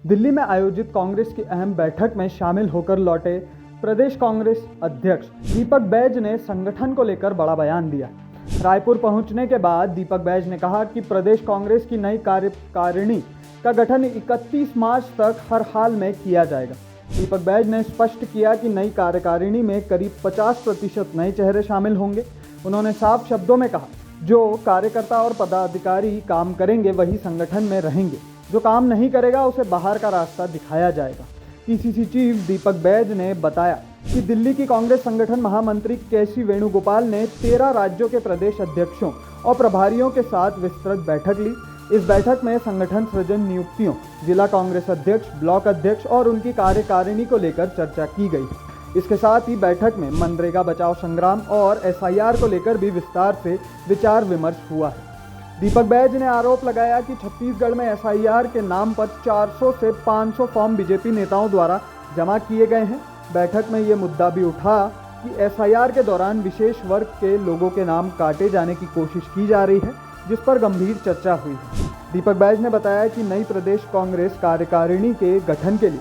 दिल्ली में आयोजित कांग्रेस की अहम बैठक में शामिल होकर लौटे प्रदेश कांग्रेस अध्यक्ष दीपक बैज ने संगठन को लेकर बड़ा बयान दिया। रायपुर पहुंचने के बाद दीपक बैज ने कहा कि प्रदेश कांग्रेस की नई कार्यकारिणी का गठन 31 मार्च तक हर हाल में किया जाएगा। दीपक बैज ने स्पष्ट किया कि नई कार्यकारिणी में करीब 50% नए चेहरे शामिल होंगे। उन्होंने साफ शब्दों में कहा, जो कार्यकर्ता और पदाधिकारी काम करेंगे वही संगठन में रहेंगे, जो काम नहीं करेगा उसे बाहर का रास्ता दिखाया जाएगा। पीसीसी चीफ दीपक बैज ने बताया कि दिल्ली की कांग्रेस संगठन महामंत्री केसी वेणुगोपाल ने 13 राज्यों के प्रदेश अध्यक्षों और प्रभारियों के साथ विस्तृत बैठक ली। इस बैठक में संगठन सृजन नियुक्तियों, जिला कांग्रेस अध्यक्ष, ब्लॉक अध्यक्ष और उनकी कार्यकारिणी को लेकर चर्चा की गई। इसके साथ ही बैठक में मनरेगा बचाओ संग्राम और एसआईआर को लेकर भी विस्तार से विचार विमर्श हुआ है। दीपक बैज ने आरोप लगाया कि छत्तीसगढ़ में एसआईआर के नाम पर 400 से 500 फॉर्म बीजेपी नेताओं द्वारा जमा किए गए हैं। बैठक में ये मुद्दा भी उठा कि एसआईआर के दौरान विशेष वर्ग के लोगों के नाम काटे जाने की कोशिश की जा रही है, जिस पर गंभीर चर्चा हुई है। दीपक बैज ने बताया कि नई प्रदेश कांग्रेस कार्यकारिणी के गठन के लिए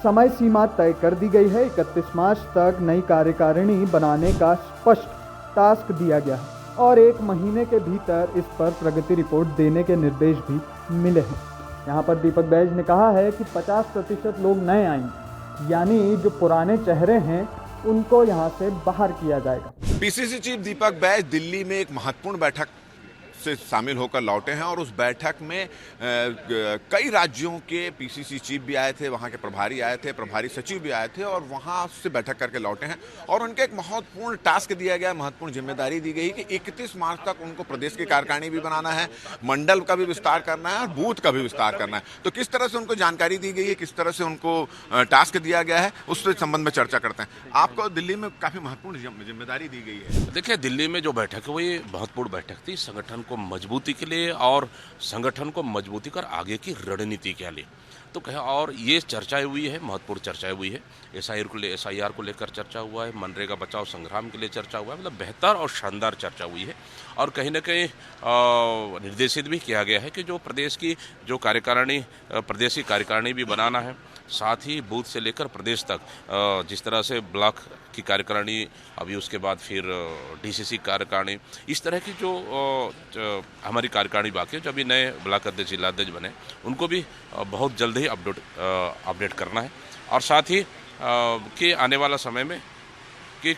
समय सीमा तय कर दी गई है। 31 मार्च तक नई कार्यकारिणी बनाने का स्पष्ट टास्क दिया गया है और 1 महीने के भीतर इस पर प्रगति रिपोर्ट देने के निर्देश भी मिले हैं। यहाँ पर दीपक बैज ने कहा है कि 50% लोग नए आएंगे, यानी जो पुराने चेहरे हैं उनको यहाँ से बाहर किया जाएगा। पीसीसी चीफ दीपक बैज दिल्ली में एक महत्वपूर्ण बैठक से शामिल होकर लौटे हैं और उस बैठक में कई राज्यों के पीसीसी चीफ भी आए थे, वहां के प्रभारी आए थे, प्रभारी सचिव भी आए थे और वहां से बैठक करके लौटे हैं। और उनके एक महत्वपूर्ण टास्क दिया गया, महत्वपूर्ण जिम्मेदारी दी गई कि 31 मार्च तक उनको प्रदेश की कार्यकारिणी भी बनाना है, मंडल का भी विस्तार करना है और बूथ का भी विस्तार करना है। तो किस तरह से उनको जानकारी दी गई है, किस तरह से उनको टास्क दिया गया है, उस संबंध में चर्चा करते हैं। आपको दिल्ली में काफी महत्वपूर्ण जिम्मेदारी दी गई है। देखिए, दिल्ली में जो बैठक है वो ये महत्वपूर्ण बैठक थी संगठन को मजबूती के लिए और संगठन को मजबूती कर आगे की रणनीति के लिए। तो कहे और ये चर्चाएं हुई है, महत्वपूर्ण चर्चाएं हुई है। एसआईआर को लेकर चर्चा हुआ है, मनरेगा बचाओ संग्राम के लिए चर्चा हुआ है। मतलब बेहतर और शानदार चर्चा हुई है और कहीं ना कहीं निर्देशित भी किया गया है कि जो प्रदेश की जो कार्यकारिणी, प्रदेश की कार्यकारिणी भी बनाना है, साथ ही बूथ से लेकर प्रदेश तक, जिस तरह से ब्लॉक की कार्यकारिणी, अभी उसके बाद फिर डीसीसी कार्यकारिणी, इस तरह की जो हमारी कार्यकारिणी बाकी है, जो अभी नए ब्लॉक अध्यक्ष, जिला अध्यक्ष बने, उनको भी बहुत जल्द ही अपडेट करना है। और साथ ही कि आने वाला समय में कि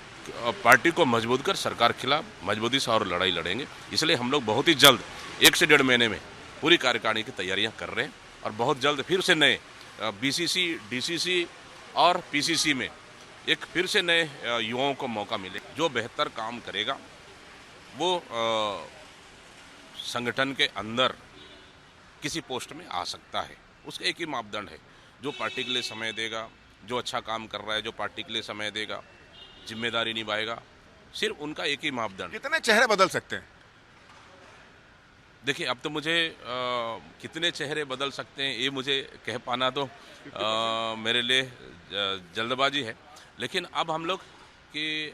पार्टी को मजबूत कर सरकार के खिलाफ मजबूती से और लड़ाई लड़ेंगे। इसलिए हम लोग बहुत ही जल्द 1 से 1.5 महीने में पूरी कार्यकारिणी की तैयारियां कर रहे हैं और बहुत जल्द फिर से नए बीसीसी, डीसीसी और पीसीसी में एक फिर से नए युवाओं को मौका मिले। जो बेहतर काम करेगा वो संगठन के अंदर किसी पोस्ट में आ सकता है। उसका एक ही मापदंड है, जो पार्टी के लिए समय देगा, जो अच्छा काम कर रहा है, जो पार्टी के लिए समय देगा, जिम्मेदारी निभाएगा, सिर्फ उनका एक ही मापदंड। कितने चेहरे बदल सकते हैं? देखिए, अब तो मुझे कितने चेहरे बदल सकते हैं ये मुझे कह पाना तो मेरे लिए जल्दबाजी है। लेकिन अब हम लोग कि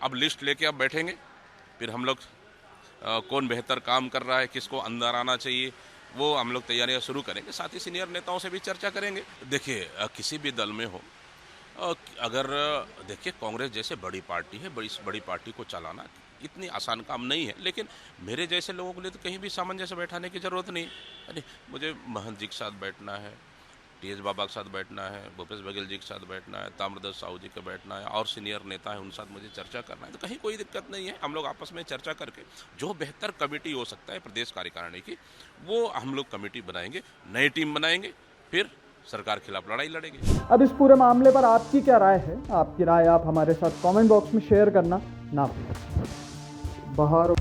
अब लिस्ट लेके अब बैठेंगे, फिर हम लोग कौन बेहतर काम कर रहा है, किसको अंदर आना चाहिए, वो हम लोग तैयारियां शुरू करेंगे। साथ ही सीनियर नेताओं से भी चर्चा करेंगे। देखिए, किसी भी दल में हो, अगर देखिए कांग्रेस जैसे बड़ी पार्टी है, बड़ी पार्टी को चलाना इतनी आसान काम नहीं है। लेकिन मेरे जैसे लोगों के लिए तो कहीं भी सामंजस्य बैठाने की जरूरत नहीं। अरे मुझे महंत जी के साथ बैठना है, टीएस बाबा के साथ बैठना है, भूपेश बघेल जी के साथ बैठना है, ताम्रध्वज साहू जी के बैठना है और सीनियर नेता है उनके साथ मुझे चर्चा करना है। तो कहीं कोई दिक्कत नहीं है। हम लोग आपस में चर्चा करके जो बेहतर कमेटी हो सकता है प्रदेश कार्यकारिणी की, वो हम लोग कमेटी बनाएंगे, नई टीम बनाएंगे, फिर सरकार के खिलाफ लड़ाई लड़ेंगे। अब इस पूरे मामले पर आपकी क्या राय है? आपकी राय आप हमारे साथ कमेंट बॉक्स में शेयर करना ना भूलें। बाहर